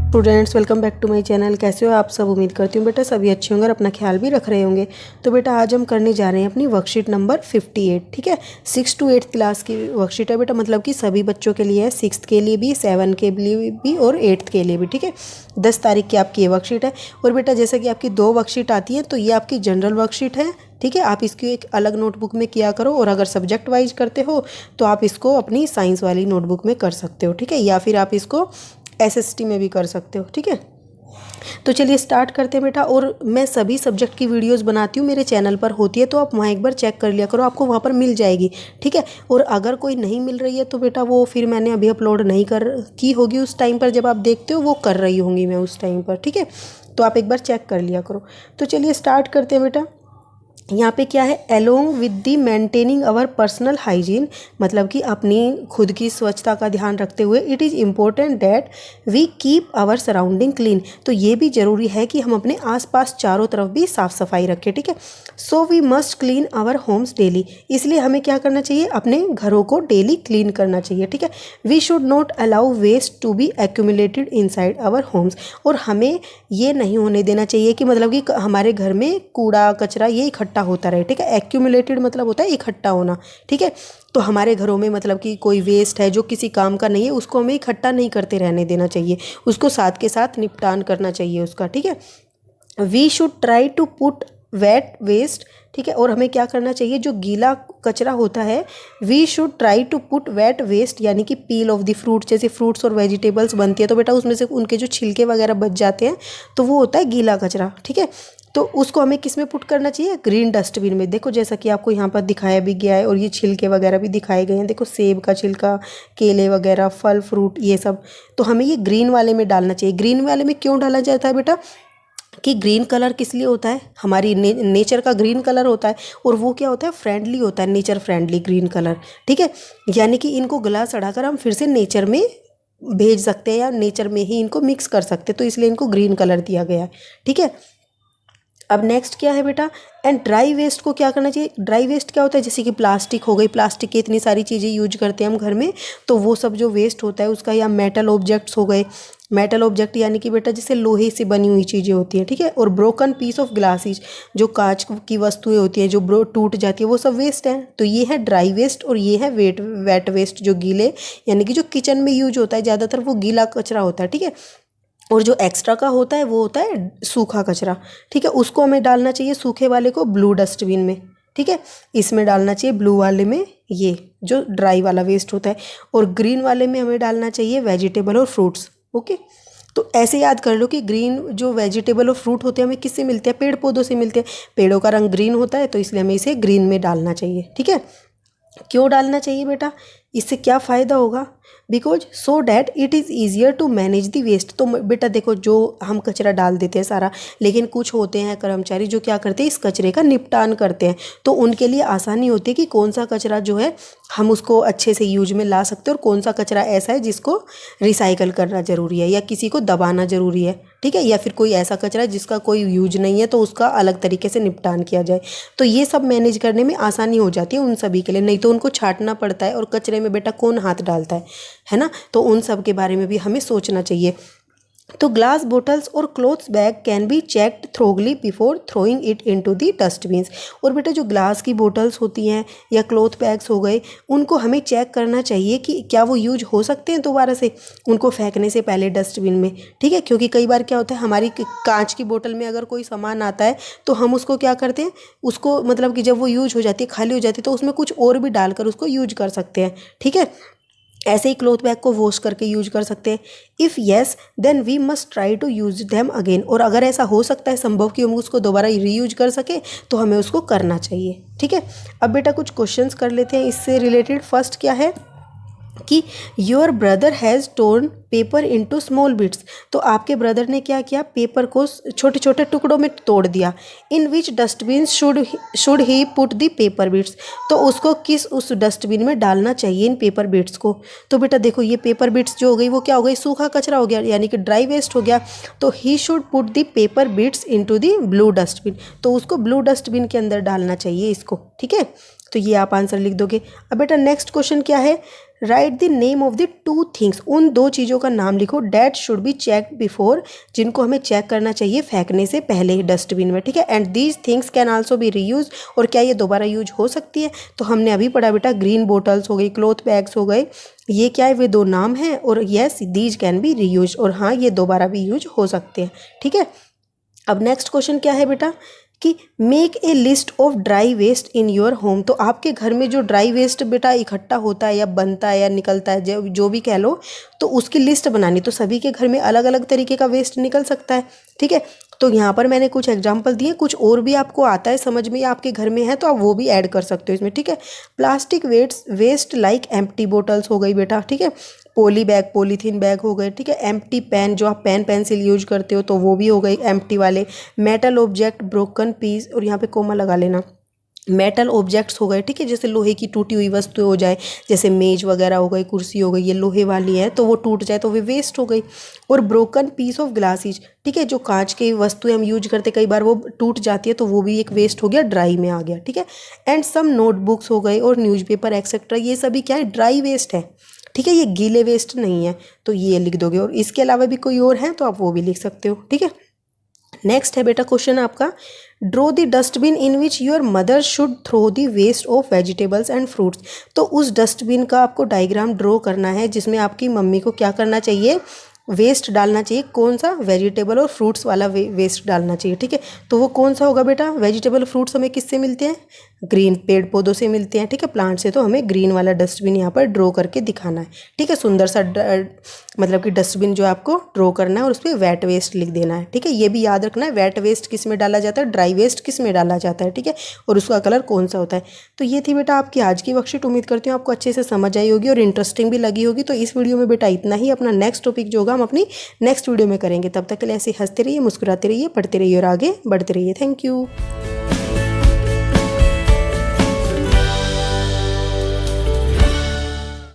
Students, welcome back to my channel. कैसे हो आप सब? उम्मीद करती हूँ बेटा सभी अच्छे होंगे और अपना ख्याल भी रख रहे होंगे। तो बेटा आज हम करने जा रहे हैं अपनी वर्कशीट नंबर 58। ठीक है, 6 to 8 क्लास की वर्कशीट है बेटा, मतलब कि सभी बच्चों के लिए है, 6th के लिए भी, 7 के लिए भी और 8th के लिए भी। ठीक है, 10 तारीख की आपकी ये वर्कशीट है। और बेटा जैसे कि आपकी 2 वर्कशीट आती हैं, तो ये आपकी जनरल वर्कशीट है। ठीक है, आप इसकी एक अलग नोटबुक में किया करो, और अगर सब्जेक्ट वाइज करते हो तो आप इसको अपनी साइंस वाली नोटबुक में कर सकते हो। ठीक है, या फिर आप इसको SST में भी कर सकते हो। ठीक है, तो चलिए स्टार्ट करते हैं बेटा। और मैं सभी सब्जेक्ट की वीडियोस बनाती हूँ, मेरे चैनल पर होती है, तो आप वहाँ एक बार चेक कर लिया करो, आपको वहाँ पर मिल जाएगी। ठीक है, और अगर कोई नहीं मिल रही है तो बेटा वो फिर मैंने अभी अपलोड नहीं की होगी, उस टाइम पर जब आप देखते हो वो कर रही होंगी मैं उस टाइम पर। ठीक है, तो आप एक बार चेक कर लिया करो। तो चलिए स्टार्ट करते हैं बेटा। यहाँ पे क्या है, along with the maintaining our personal hygiene, मतलब कि अपनी खुद की स्वच्छता का ध्यान रखते हुए it is important that we keep our surrounding clean, तो ये भी ज़रूरी है कि हम अपने आसपास चारों तरफ भी साफ़ सफाई रखें। ठीक है, so we must clean our homes daily, इसलिए हमें क्या करना चाहिए, अपने घरों को डेली क्लीन करना चाहिए। ठीक है, we should not allow waste to be accumulated inside our homes, और हमें ये नहीं होने देना चाहिए कि मतलब कि हमारे घर में कूड़ा कचरा ये इकट्ठा होता रहे। ठीक है, एक्यूमुलेटेड मतलब होता है इकट्ठा होना। ठीक है, तो हमारे घरों में मतलब कि कोई वेस्ट है जो किसी काम का नहीं है, उसको हमें इकट्ठा नहीं करते रहने देना चाहिए, उसको साथ के साथ निपटान करना चाहिए उसका। ठीक है, we should try to put wet waste, ठीक है, और हमें क्या करना चाहिए, जो गीला कचरा होता है, we should try to put wet waste, यानी कि पील ऑफ द फ्रूट, जैसे फ्रूट्स और वेजिटेबल्स बनती है तो बेटा उसमें से उनके जो छिलके वगैरह बच जाते हैं तो वो होता है गीला कचरा। ठीक है, तो उसको हमें किस में पुट करना चाहिए, ग्रीन डस्टबिन में। देखो जैसा कि आपको यहाँ पर दिखाया भी गया है, और ये छिलके वगैरह भी दिखाए गए हैं। देखो सेब का छिलका, केले वगैरह, फल फ्रूट ये सब, तो हमें ये ग्रीन वाले में डालना चाहिए। ग्रीन वाले में क्यों डाला जाता है बेटा, कि ग्रीन कलर किस लिए होता है, हमारी नेचर का ग्रीन कलर होता है, और वो क्या होता है, फ्रेंडली होता है, नेचर फ्रेंडली ग्रीन कलर। ठीक है, यानी कि इनको गला सड़ाकर हम फिर से नेचर में भेज सकते हैं, या नेचर में ही इनको मिक्स कर सकते हैं, तो इसलिए इनको ग्रीन कलर दिया गया है। ठीक है, अब नेक्स्ट क्या है बेटा, एंड ड्राई वेस्ट को क्या करना चाहिए। ड्राई वेस्ट क्या होता है, जैसे कि प्लास्टिक हो गई, प्लास्टिक की इतनी सारी चीज़ें यूज करते हैं हम घर में, तो वो सब जो वेस्ट होता है उसका, या मेटल ऑब्जेक्ट्स हो गए, मेटल ऑब्जेक्ट यानी कि बेटा जैसे लोहे से बनी हुई चीज़ें होती हैं। ठीक है, और ब्रोकन पीस ऑफ ग्लासेस, जो कांच की वस्तुएं होती हैं जो टूट जाती है, वो सब वेस्ट है। तो ये है ड्राई वेस्ट, और ये है वेट वेस्ट, जो गीले यानी कि जो किचन में यूज होता है ज़्यादातर, वो गीला कचरा होता है। ठीक है, और जो एक्स्ट्रा का होता है वो होता है सूखा कचरा। ठीक है, उसको हमें डालना चाहिए, सूखे वाले को ब्लू डस्टबिन में। ठीक है, इसमें डालना चाहिए ब्लू वाले में ये जो ड्राई वाला वेस्ट होता है, और ग्रीन वाले में हमें डालना चाहिए वेजिटेबल और फ्रूट्स। ओके, तो ऐसे याद कर लो कि ग्रीन जो वेजिटेबल और फ्रूट होते हैं हमें किससे मिलते हैं, पेड़ पौधों से मिलते हैं। पेड़ों का रंग ग्रीन होता है, तो इसलिए हमें इसे ग्रीन में डालना चाहिए। ठीक है, क्यों डालना चाहिए बेटा, इससे क्या फ़ायदा होगा, because so that it is easier to manage the waste. तो बेटा देखो, जो हम कचरा डाल देते हैं सारा, लेकिन कुछ होते हैं कर्मचारी जो क्या करते हैं, इस कचरे का निपटान करते हैं, तो उनके लिए आसानी होती है कि कौन सा कचरा जो है हम उसको अच्छे से यूज में ला सकते हैं, और कौन सा कचरा ऐसा है जिसको रिसाइकल करना ज़रूरी है, या किसी को दबाना ज़रूरी है। ठीक है, या फिर कोई ऐसा कचरा जिसका कोई यूज नहीं है, तो उसका अलग तरीके से निपटान किया जाए। तो ये सब मैनेज करने में आसानी हो जाती है उन सभी के लिए, नहीं तो उनको छांटना पड़ता है, और कचरे में बेटा कौन हाथ डालता है ना, तो उन सब के बारे में भी हमें सोचना चाहिए। तो ग्लास बोटल्स और cloths bag can be checked thoroughly before throwing it into the dustbins, और बेटा जो ग्लास की बोटल्स होती हैं या क्लॉथ बैग्स हो गए, उनको हमें चेक करना चाहिए कि क्या वो यूज हो सकते हैं दोबारा से, उनको फेंकने से पहले डस्टबिन में। ठीक है, क्योंकि कई बार क्या होता है, हमारी कांच की बोतल में अगर कोई सामान आता है तो हम उसको क्या करते हैं, उसको मतलब कि जब वो यूज हो जाती है, खाली हो जाती है, तो उसमें कुछ और भी डालकर उसको यूज कर सकते हैं। ठीक है, ऐसे ही क्लॉथ बैग को वॉश करके यूज कर सकते हैं। If yes then we must try to use them again, और अगर ऐसा हो सकता है संभव कि हम उसको दोबारा रीयूज कर सके, तो हमें उसको करना चाहिए। ठीक है, अब बेटा कुछ क्वेश्चंस कर लेते हैं इससे रिलेटेड। फर्स्ट क्या है कि your brother has torn paper into small bits, तो आपके ब्रदर ने क्या किया, पेपर को छोटे छोटे टुकड़ों में तोड़ दिया। In which dustbin should he put the paper bits, तो उसको किस उस डस्टबिन में डालना चाहिए इन पेपर बिट्स को। तो बेटा देखो, ये पेपर बिट्स जो हो गई वो क्या हो गई, सूखा कचरा हो गया, यानी कि ड्राई वेस्ट हो गया। तो he should put the paper bits into the blue dustbin, तो उसको ब्लू डस्टबिन के अंदर डालना चाहिए इसको। ठीक है, तो ये आप आंसर लिख दोगे। अब बेटा नेक्स्ट क्वेश्चन क्या है, write the name of the 2 things, उन 2 चीज़ों का नाम लिखो that should be check before, जिनको हमें चेक करना चाहिए फेंकने से पहले डस्टबिन में, ठीक है। And these things can also be reuse, और क्या ये दोबारा यूज हो सकती है। तो हमने अभी पढ़ा बेटा ग्रीन बोटल्स हो गई, क्लॉथ बैग्स हो गए, ये क्या है, वे 2 नाम हैं, और yes these can be reuse, और हाँ ये दोबारा भी यूज हो सकते हैं, ठीक है। अब नेक्स्ट क्वेश्चन क्या है बेटा कि make a list of dry waste in your home. तो आपके घर में जो ड्राई वेस्ट बेटा इकट्ठा होता है या बनता है या निकलता है, जो भी कह लो, तो उसकी लिस्ट बनानी। तो सभी के घर में अलग अलग तरीके का वेस्ट निकल सकता है, ठीक है। तो यहाँ पर मैंने कुछ एग्जाम्पल दिए, कुछ और भी आपको आता है समझ में या आपके घर में है तो आप वो भी ऐड कर सकते हो इसमें, ठीक है। Plastic waste like empty bottles हो गई बेटा, ठीक है। पॉली बैग, पॉलीथीन बैग हो गए, ठीक है। एम्प्टी पेन, जो आप पेन पेंसिल यूज करते हो तो वो भी हो गई एम्प्टी वाले। मेटल ऑब्जेक्ट, ब्रोकन पीस, और यहाँ पे कोमा लगा लेना, मेटल ऑब्जेक्ट्स हो गए, ठीक है। जैसे लोहे की टूटी हुई वस्तुएं हो जाए, जैसे मेज वगैरह हो गई, कुर्सी हो गई, ये लोहे वाली है तो वो टूट जाए तो वे वेस्ट हो गई। और ब्रोकन पीस ऑफ ग्लासेज, ठीक है, जो कांच की वस्तुएं हम यूज करते कई बार वो टूट जाती है तो वो भी एक वेस्ट हो गया, ड्राई में आ गया, ठीक है। एंड सम नोटबुक्स हो गए और न्यूज़पेपर एक्सेट्रा, ये सभी क्या है, ड्राई वेस्ट है, ठीक है, ये गीले वेस्ट नहीं है, तो ये लिख दोगे। और इसके अलावा भी कोई और है तो आप वो भी लिख सकते हो, ठीक है। नेक्स्ट है बेटा क्वेश्चन आपका, draw the dustbin in which your mother should throw the waste of vegetables and fruits. तो उस डस्टबिन का आपको डायग्राम ड्रॉ करना है जिसमें आपकी मम्मी को क्या करना चाहिए, वेस्ट डालना चाहिए। कौन सा, वेजिटेबल और फ्रूट्स वाला वेस्ट डालना चाहिए, ठीक है। तो वो कौन सा होगा बेटा, वेजिटेबल फ्रूट्स हमें किससे मिलते हैं, ग्रीन पेड़ पौधों से मिलते हैं, ठीक है, प्लांट से। तो हमें ग्रीन वाला डस्टबिन यहाँ पर ड्रॉ करके दिखाना है, ठीक है। सुंदर सा मतलब कि डस्टबिन जो आपको ड्रॉ करना है और उस पर वेट वेस्ट लिख देना है, ठीक है। ये भी याद रखना है, वेट वेस्ट किस में डाला जाता है, ड्राई वेस्ट किस में डाला जाता है, ठीक है, और उसका कलर कौन सा होता है। तो ये थी बेटा आपकी आज की वर्कशीट। उम्मीद करती हूँ आपको अच्छे से समझ आई होगी और इंटरेस्टिंग भी लगी होगी। तो इस वीडियो में बेटा इतना ही। अपना नेक्स्ट टॉपिक जो होगा हम अपनी नेक्स्ट वीडियो में करेंगे। तब तक के लिए ऐसे हंसते रहिए, मुस्कुराते रहिए, पढ़ते रहिए और आगे बढ़ते रहिए। Thank you.